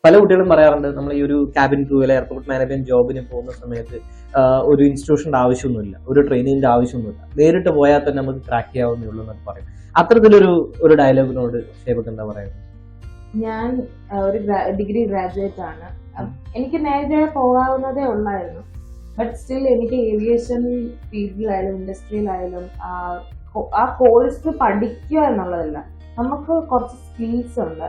പല കുട്ടികളും പറയാറുണ്ട് നമ്മൾ ഈ ഒരു ക്യാബിൻ ക്രൂ അല്ലെ എയർപോർട്ട് മാനേജ്മെന്റ് ജോബിന് പോകുന്ന സമയത്ത് ഒരു ഇൻസ്റ്റിറ്റ്യൂഷന്റെ ആവശ്യമൊന്നുമില്ല, ഒരു ട്രെയിനിങ്ങിന്റെ ആവശ്യമൊന്നുമില്ല, നേരിട്ട് പോയാൽ തന്നെ നമുക്ക് ക്രാക്ക് ചെയ്യാവുന്നേ ഉള്ളൂ എന്നൊക്കെ പറയും. അത്തരത്തിലൊരു ഡയലോഗിനോട് ഷേബക്ക് എന്താ പറയുന്നത്? ഞാൻ ഒരു ഡിഗ്രി ഗ്രാജുവേറ്റ് ആണ്. എനിക്ക് നേരത്തെ പോകാവുന്നതേ ഉള്ളായിരുന്നു. ബട്ട് സ്റ്റിൽ എനിക്ക് ഏവിയേഷൻ ഫീൽഡിലായാലും ഇൻഡസ്ട്രിയിലായാലും ആ കോഴ്സ് പഠിക്കുക എന്നുള്ളതല്ല, നമുക്ക് കുറച്ച് സ്കിൽസ് ഉണ്ട്.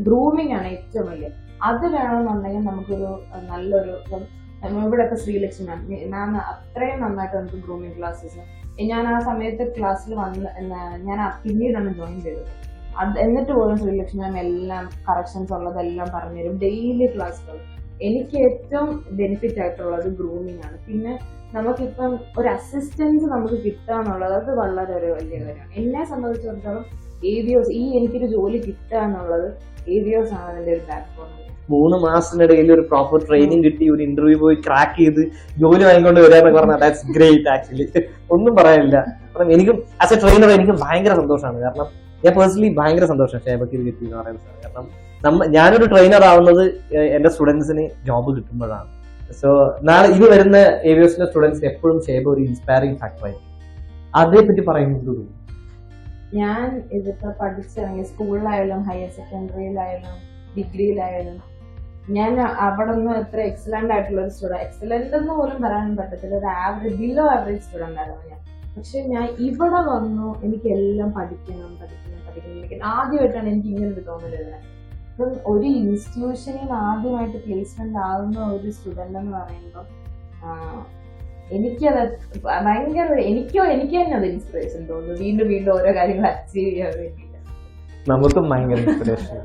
ഗ്രൂമിംഗ് ആണ് ഏറ്റവും വലിയ. അത് വേണമെന്നുണ്ടെങ്കിൽ നമുക്കൊരു നല്ലൊരു ഇവിടെയൊക്കെ ശ്രീലക്ഷ്മി മാം അത്രയും നന്നായിട്ട് നമുക്ക് ഗ്രൂമിംഗ് ക്ലാസ്സസ്, ഞാൻ ആ സമയത്ത് ക്ലാസ്സിൽ ഞാൻ പിന്നീടാണ് ജോയിൻ ചെയ്തത്. എന്നിട്ട് പോലും ശ്രീലക്ഷ്മി മാം എല്ലാം കറക്ഷൻസ് ഉള്ളതെല്ലാം പറഞ്ഞുതരും, ഡെയിലി ക്ലാസ്സുകൾ. എനിക്ക് ഏറ്റവും ബെനിഫിറ്റ് ആയിട്ടുള്ളത് ഗ്രൂമിംഗ് ആണ്. പിന്നെ നമുക്കിപ്പം ഒരു അസിസ്റ്റൻസ് നമുക്ക് കിട്ടുക എന്നുള്ളത് അത് വളരെ ഒരു വലിയ കാര്യമാണ്. എന്നെ സംബന്ധിച്ചിടത്തോളം ഏവിയോസ്, എനിക്കൊരു ജോലി കിട്ടുക എന്നുള്ളത് ഏവിയോസ് ആണ് അതിന്റെ ഒരു ബാക്ക്ബോൺ. 3 മാസത്തിനിടയിൽ ഒരു പ്രോപ്പർ ട്രെയിനിങ് കിട്ടി, ഒരു ഇന്റർവ്യൂ പോയി ക്രാക്ക് ചെയ്ത് ജോലി വാങ്ങിക്കൊണ്ട് വരാന്നൊക്കെ പറഞ്ഞാൽ ദാറ്റ്സ് ഗ്രേറ്റ് ആക്ച്വലി. ഒന്നും പറയാനില്ല. കാരണം എനിക്കും ആസ് എ ട്രെയിനർ എനിക്ക് ഭയങ്കര സന്തോഷമാണ്. കാരണം ഞാൻ പേഴ്സണലി ഭയങ്കര സന്തോഷം ഷേബക്ക് ഇത് കിട്ടി എന്ന് പറയുന്നത്. കാരണം ഞാനൊരു ട്രെയിനർ ആവുന്നത് എന്റെ സ്റ്റുഡൻസിന് ജോബ് കിട്ടുമ്പോഴാണ്. സോ നാളെ ഇനി വരുന്ന ഏവിയേഷന്റെ സ്റ്റുഡൻസിന് എപ്പോഴും ഷേബ ഒരു ഇൻസ്പയറിംഗ് ഫാക്ടർ ആയിരിക്കും. അതേപറ്റി പറയുന്നത് ഞാൻ ഇതിപ്പോ പഠിച്ചിറങ്ങി സ്കൂളിലായാലും ഹയർ സെക്കൻഡറിയിലായാലും ഡിഗ്രിയിലായാലും ഞാൻ അവിടെ ഒന്നും എത്ര എക്സലന്റ് ആയിട്ടുള്ള ഒരു സ്റ്റുഡന്റ്, എക്സലന്റ് എന്ന് പോലും പറയാൻ പറ്റത്തില്ല, ഒരു ആവറേജ് ബിലോ ആവറേജ് സ്റ്റുഡന്റ് ആയിരുന്നു ഞാൻ. പക്ഷെ ഞാൻ ഇവിടെ വന്നു എനിക്ക് എല്ലാം പഠിക്കണം. ആദ്യമായിട്ടാണ് എനിക്ക് ഇങ്ങനെ ഒരു തോന്നൽ വരുന്നത്. ഇപ്പം ഒരു ഇൻസ്റ്റിറ്റ്യൂഷനിൽ ആദ്യമായിട്ട് പ്ലേസ്മെന്റ് ആകുന്ന ഒരു സ്റ്റുഡന്റ് എന്ന് പറയുമ്പോൾ എനിക്കത് ഭയങ്കര എനിക്ക് തന്നെ അത് ഇൻസ്പിറേഷൻ തോന്നുന്നു. വീണ്ടും ഓരോ കാര്യങ്ങൾ അച്ചീവ് ചെയ്യാൻ വേണ്ടിയിട്ട് നമുക്കും ഭയങ്കര ഇൻസ്പിറേഷൻ.